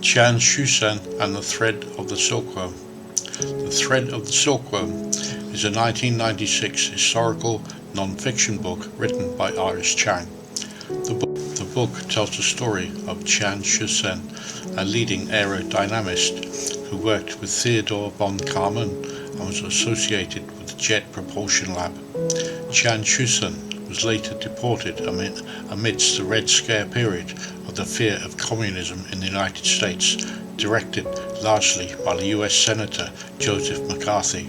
Qian Xuesen and the Thread of the Silkworm. The Thread of the Silkworm is a 1996 historical non-fiction book written by Iris Chang. The book tells the story of Tsien Hsue-Shen, a leading aero dynamist who worked with Theodore von Karmen and was associated with the Jet Propulsion Lab. Tsien Hsue-Shen was later deported amidst the Red Scare period of the fear of communism in the United States, directed largely by the US Senator Joseph McCarthy.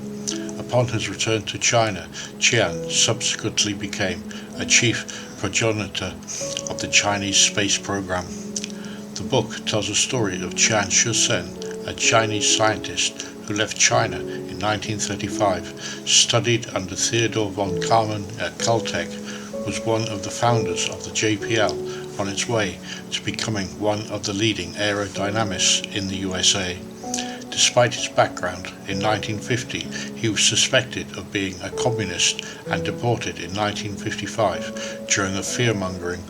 Upon his return to China, Tsien subsequently became a chief progenitor of the Chinese space program. The book tells the story of Tsien Hsue-Shen, a Chinese scientist who left China in 1935, studied under Theodore von Karmen at Caltech, was one of the founders of the JPL on its way to becoming one of the leading aerodynamists in the USA. Despite his background, in 1950 he was suspected of being a communist and deported in 1955 during the fear-mongering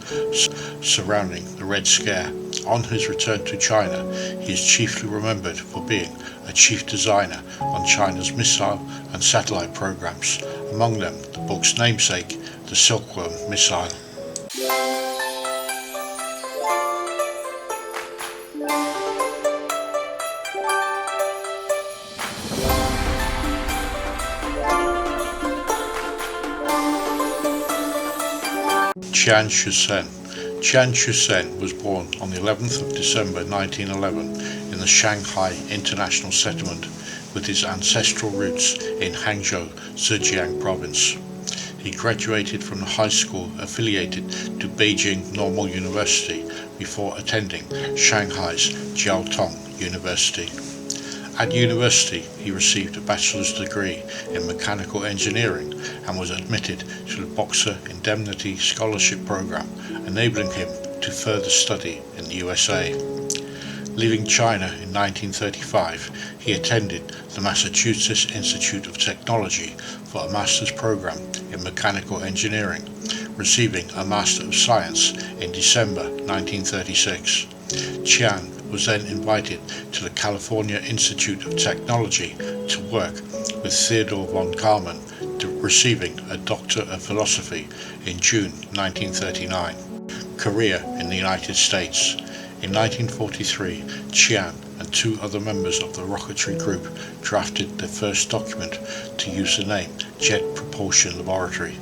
surrounding the Red Scare. On his return to China, he is chiefly remembered for being a chief designer on China's missile and satellite programs, among them the book's namesake, the Silkworm missile. Qian Xuesen. Qian Xuesen was born on the 11th of December 1911 in the Shanghai International Settlement, with his ancestral roots in Hangzhou, Zhejiang Province. He graduated from the high school affiliated to Beijing Normal University before attending Shanghai's Jiaotong University. At university, he received a bachelor's degree in mechanical engineering and was admitted to the Boxer Indemnity Scholarship Program, enabling him to further study in the USA. Leaving China in 1935, he attended the Massachusetts Institute of Technology for a master's program in mechanical engineering, receiving a Master of Science in December 1936. Tsien was then invited to the California Institute of Technology to work with Theodore von Karmen, receiving a Doctor of Philosophy in June 1939. Career in the United States. In 1943, Tsien and two other members of the rocketry group drafted their first document to use the name Jet Propulsion Laboratory.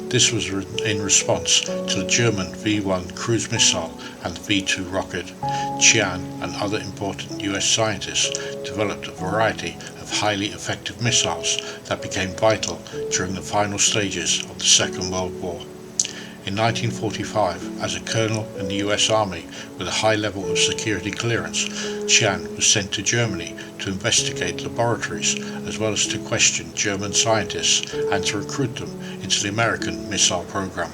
This was in response to the German V-1 cruise missile and the V-2 rocket. Tsien and other important US scientists developed a variety of highly effective missiles that became vital during the final stages of the Second World War. In 1945, as a colonel in the US Army with a high level of security clearance, Tsien was sent to Germany to investigate laboratories as well as to question German scientists and to recruit them into the American missile program.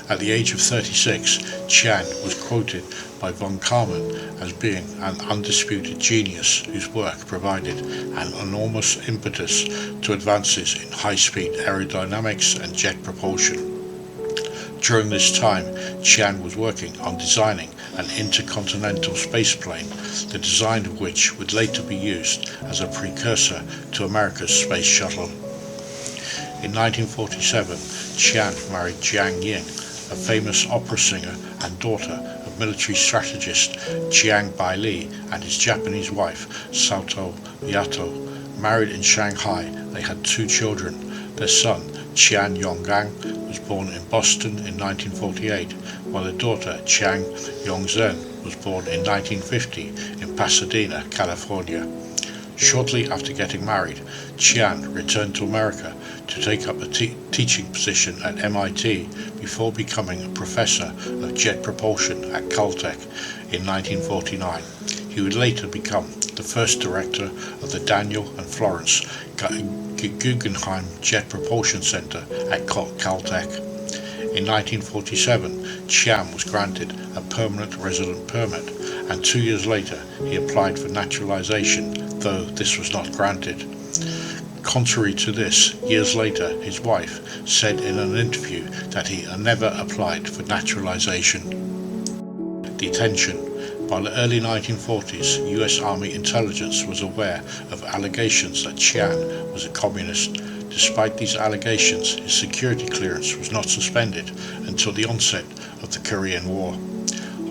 At the age of 36, Tsien was quoted by von Karmen as being an undisputed genius whose work provided an enormous impetus to advances in high-speed aerodynamics and jet propulsion. During this time, Tsien was working on designing an intercontinental spaceplane, the design of which would later be used as a precursor to America's space shuttle. In 1947, Tsien married Jiang Ying, a famous opera singer and daughter of military strategist Jiang Baili and his Japanese wife, Sato Yato. Married in Shanghai, they had two children. Their son, Qian Yonggang, was born in Boston in 1948, while their daughter, Chang Yongzhen, was born in 1950 in Pasadena, California. Shortly after getting married, Tsien returned to America to take up a teaching position at MIT before becoming a professor of jet propulsion at Caltech in 1949. He would later become the first director of the Daniel and Florence Guggenheim Jet Propulsion Center at Caltech. In 1947, Tsien was granted a permanent resident permit, and 2 years later he applied for naturalization, though this was not granted. Contrary to this, years later his wife said in an interview that he never applied for naturalization. Detention. By the early 1940s, US Army intelligence was aware of allegations that Qian was a communist. Despite these allegations, his security clearance was not suspended until the onset of the Korean War.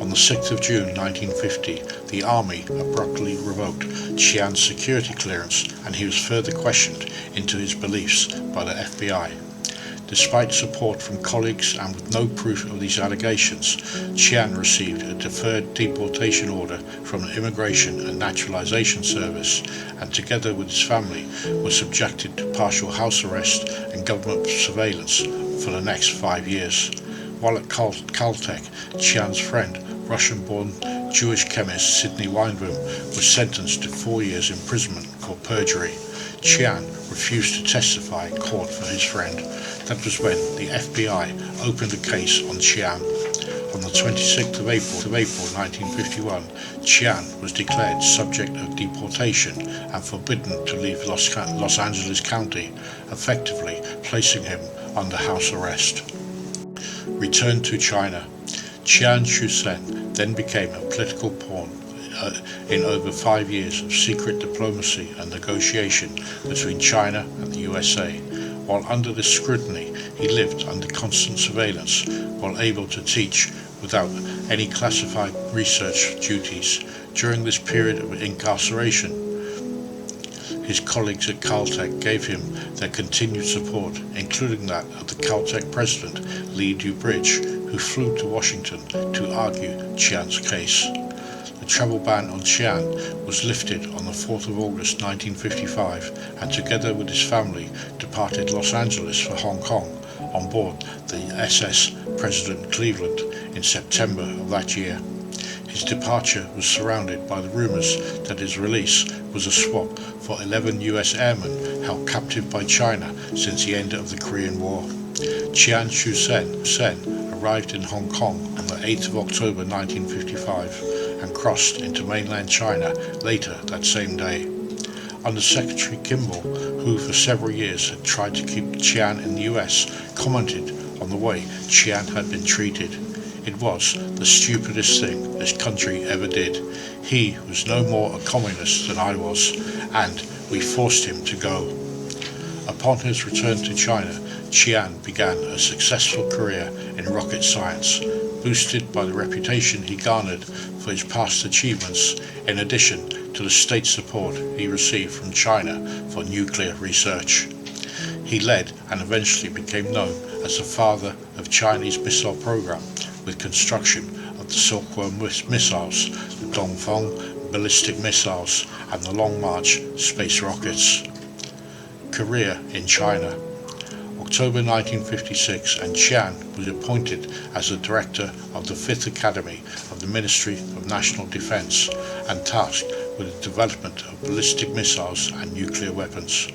On the 6th of June 1950, the Army abruptly revoked Qian's security clearance, and he was further questioned into his beliefs by the FBI. Despite support from colleagues and with no proof of these allegations, Qian received a deferred deportation order from the Immigration and Naturalization Service, and together with his family was subjected to partial house arrest and government surveillance for the next 5 years. While at Caltech, Qian's friend, Russian-born Jewish chemist Sidney Weinbaum, was sentenced to 4 years imprisonment for perjury. Qian refused to testify in court for his friend. That was when the FBI opened a case on Qian. On the 26th of April 1951, Qian was declared subject of deportation and forbidden to leave Los Angeles County, effectively placing him under house arrest. Returned to China. Qian Xuesen then became a political pawn in over 5 years of secret diplomacy and negotiation between China and the USA. While under this scrutiny, he lived under constant surveillance while able to teach without any classified research duties. During this period of incarceration, his colleagues at Caltech gave him their continued support, including that of the Caltech president, Lee Dubridge, who flew to Washington to argue Qian's case. The travel ban on Qian was lifted on the 4th of August 1955, and together with his family departed Los Angeles for Hong Kong on board the SS President Cleveland in September of that year. His departure was surrounded by the rumors that his release was a swap for 11 US airmen held captive by China since the end of the Korean War. Qian Xuesen arrived in Hong Kong on the 8th of October 1955 and crossed into mainland China later that same day. Under Secretary Kimball, who for several years had tried to keep Qian in the US, commented on the way Qian had been treated. It was the stupidest thing this country ever did. He was no more a communist than I was, and we forced him to go. Upon his return to China, Qian began a successful career in rocket science, boosted by the reputation he garnered for his past achievements, in addition to the state support he received from China for nuclear research. He led and eventually became known as the father of Chinese missile program, with construction of the Silkworm missiles, the Dongfeng ballistic missiles, and the Long March space rockets. Career in China. October 1956, and Qian was appointed as the director of the 5th Academy of the Ministry of National Defense and tasked with the development of ballistic missiles and nuclear weapons.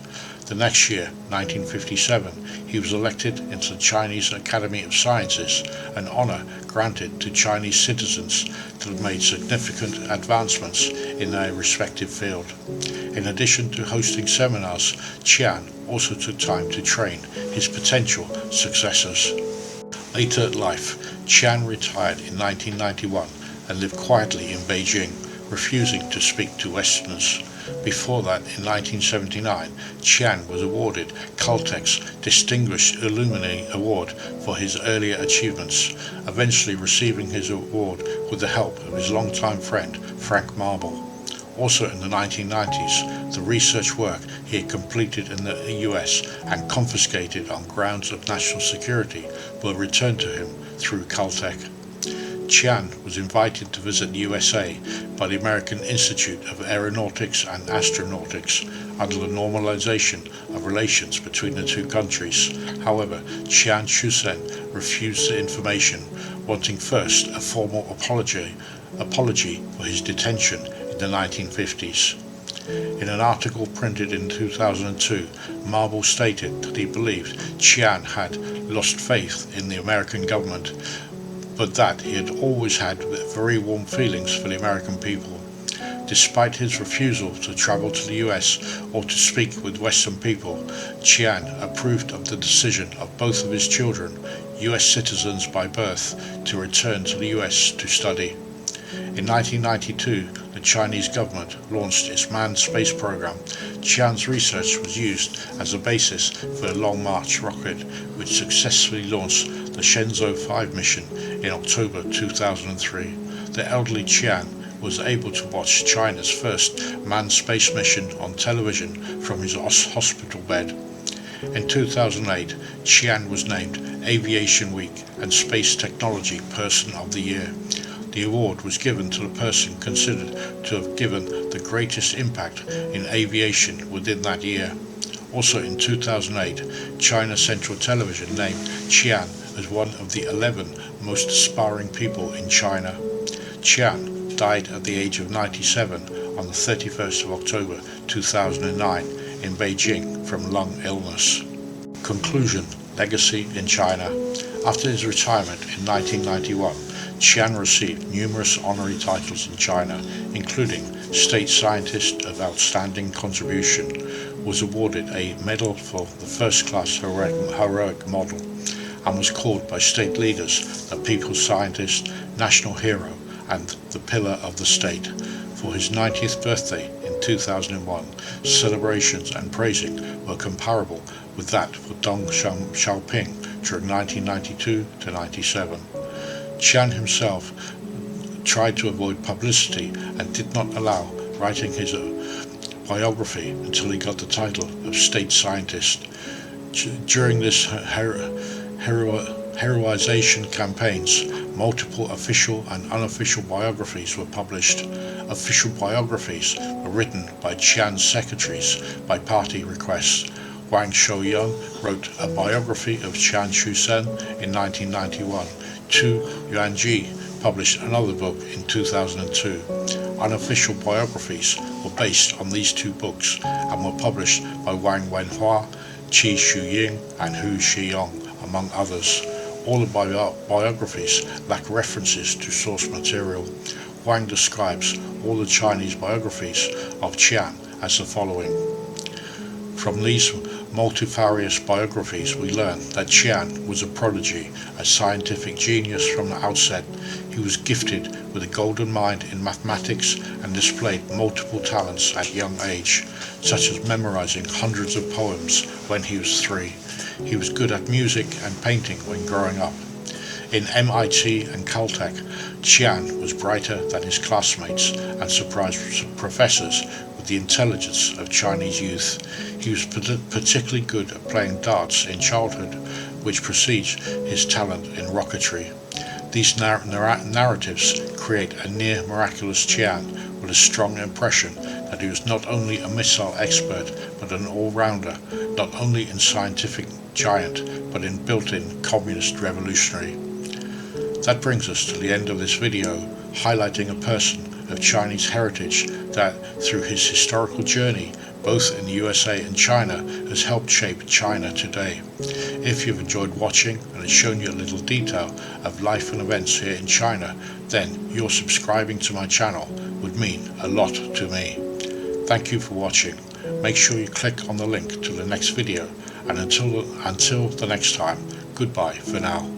The next year, 1957, he was elected into the Chinese Academy of Sciences, an honor granted to Chinese citizens that have made significant advancements in their respective field. In addition to hosting seminars, Qian also took time to train his potential successors. Later in life, Qian retired in 1991 and lived quietly in Beijing, refusing to speak to Westerners. Before that, in 1979, Qian was awarded Caltech's Distinguished Alumni Award for his earlier achievements, eventually receiving his award with the help of his longtime friend Frank Marble. Also in the 1990s, the research work he had completed in the US and confiscated on grounds of national security were returned to him through Caltech. Qian was invited to visit the USA by the American Institute of Aeronautics and Astronautics under the normalization of relations between the two countries. However, Qian Xuesen refused the information, wanting first a formal apology for his detention in the 1950s. In an article printed in 2002, Marble stated that he believed Qian had lost faith in the American government, but that he had always had very warm feelings for the American people. Despite his refusal to travel to the US or to speak with Western people, Qian approved of the decision of both of his children, US citizens by birth, to return to the US to study. In 1992, the Chinese government launched its manned space program. Qian's research was used as a basis for a Long March rocket, which successfully launched the Shenzhou 5 mission in October 2003. The elderly Qian was able to watch China's first manned space mission on television from his hospital bed. In 2008, Qian was named Aviation Week and Space Technology Person of the Year. The award was given to the person considered to have given the greatest impact in aviation within that year. Also in 2008, China Central Television named Qian as one of the 11 most aspiring people in China. Qian died at the age of 97 on the 31st of October 2009 in Beijing from lung illness. Conclusion: Legacy in China. After his retirement in 1991, Qian received numerous honorary titles in China, including State Scientist of Outstanding Contribution, was awarded a medal for the first-class heroic model, and was called by state leaders the People's Scientist, National Hero, and the Pillar of the State. For his 90th birthday in 2001, celebrations and praising were comparable with that for Deng Xiaoping during 1992 to 97. Qian himself tried to avoid publicity and did not allow writing his biography until he got the title of State Scientist. During this heroization campaigns, multiple official and unofficial biographies were published. Official biographies were written by Qian's secretaries by party request. Wang Shouyang wrote a biography of Qian Xuesen in 1991. Tu Yuanji published another book in 2002. Unofficial biographies were based on these two books and were published by Wang Wenhua, Qi Shuying, and Hu Xiyong, among others. All the biographies lack references to source material. Wang describes all the Chinese biographies of Qian as the following. From these multifarious biographies we learn that Qian was a prodigy, a scientific genius from the outset. He was gifted with a golden mind in mathematics and displayed multiple talents at young age, such as memorizing hundreds of poems when he was 3. He was good at music and painting when growing up. In MIT and Caltech, Qian was brighter than his classmates and surprised professors with the intelligence of Chinese youth. He was particularly good at playing darts in childhood, which precedes his talent in rocketry. These narratives create a near miraculous Qian with a strong impression that he was not only a missile expert but an all-rounder, not only in scientific giant but in built-in communist revolutionary. That brings us to the end of this video, highlighting a person of Chinese heritage that, through his historical journey, both in the USA and China, has helped shape China today. If you've enjoyed watching and it's shown you a little detail of life and events here in China, then your subscribing to my channel would mean a lot to me. Thank you for watching. Make sure you click on the link to the next video, and until the next time, goodbye for now.